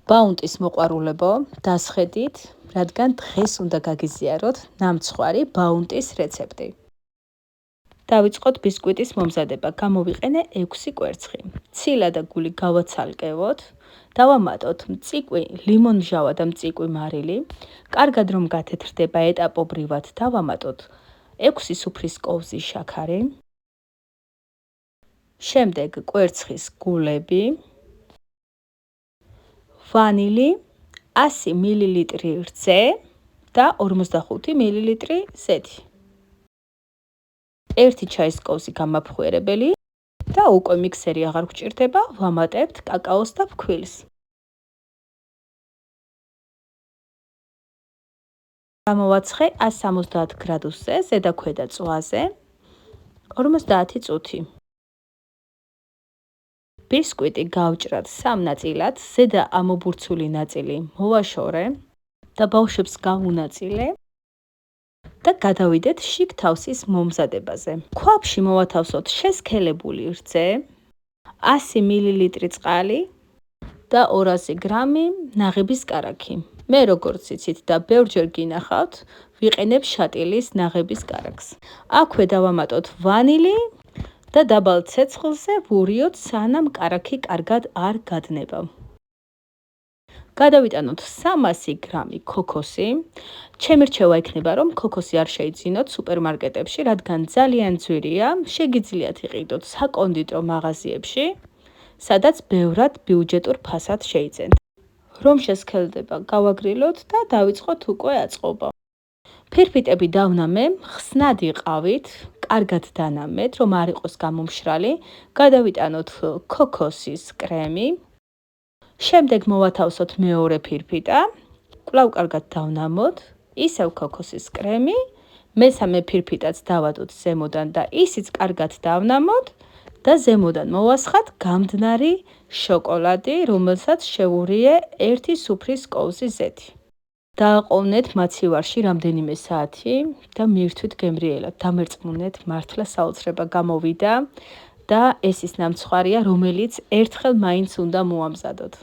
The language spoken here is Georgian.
ბაუნტის მოყვარულებო, დასხედით, რადგან დღეს უნდა გაგიზიაროთ ნამცხვარი ბაუნტის რეცეპტი. დავიწყოთ ბისკვიტის მომზადება. გამოვიყენე 6 კვერცხი. ცილა და გული გავაცალკევოთ. დავამატოთ მწიკვი ლიმონჟავა და მწიკვი მარილი. კარგად რომ გათეთრდება ეტაპობრივად, დავამატოთ 6 სუფრის კოვზი შაქარი. შემდეგ კვერცხის გულები. ვანილი 100 მლ რძე და 45 მლ ზეთი. 1 ჩაის კოვზი გამაფხვერებელი და უკვე მიქსერი აღარ გვჭირდება, ვამატებთ კაკაოს და ფქვილს. გამოვაცხე 170 გრადუსზე, ზედაქვედა წვაზე 50 წუთი. ბისკვიტი გავჭრათ 3 ნაწილად, ზედა ამობურცული ნაწილი მოვაშორე და ბავშვებს გავუნაწილე და გადავიდეთ შიგ თავსის მომზადებაზე. ქვაბში მოვათავსოთ შესქელებული რძე, 100 მლ წყალი და 200 გრამი ნაღების კარაქი. მე როგორც იცით და ბევრჯერ გინახავთ, ვიყენებ შატილის ნაღების კარაქს. აქვე დავამატოთ ვანილი და დაბალ ცეცხლზე ვურიოთ, სანამ კარაქი კარგად არ გადნება. გადავიტანოთ 300 გრამი ქოქოსი. ჩემი რჩევა იქნება, რომ ქოქოსი არ შეიძინოთ სუპერმარკეტებში, რადგან ძალიან ძვირია, შეგიძლიათ იყიდოთ საკონდიტრო მაღაზიებში, სადაც ბევრად ბიუჯეტურ ფასად შეიძენთ. რომ შესქელდება, გავაგრილოთ და დავიწყოთ უკვე აწყობა. ფირფიტები დავნამე ხსნად იყავით, კარგად დანამეთ, რომ არ იყოს გამომშრალი. გადავიტანოთ ქოქოსის კრემი. შემდეგ მოვათავსოთ მეორე ფირფიტა. კვლავ კარგად დავნამოთ, ისევ ქოქოსის კრემი. მესამე ფირფიტაც დავადოთ ზემოდან და ისიც კარგად დავნამოთ და ზემოდან მოვასხათ გამდნარი შოკოლადი, რომელსაც შევურიე 1 სუფრის კოვზი ზეთი. დააყოვნეთ მაცივარში რამდენიმე საათი და მირთვით გემრიელად. დამერწმუნეთ, მართლა საოცრება გამოვიდა და ეს ის ნამცხვარია, რომელიც ერთხელ მაინც უნდა მოამზადოთ.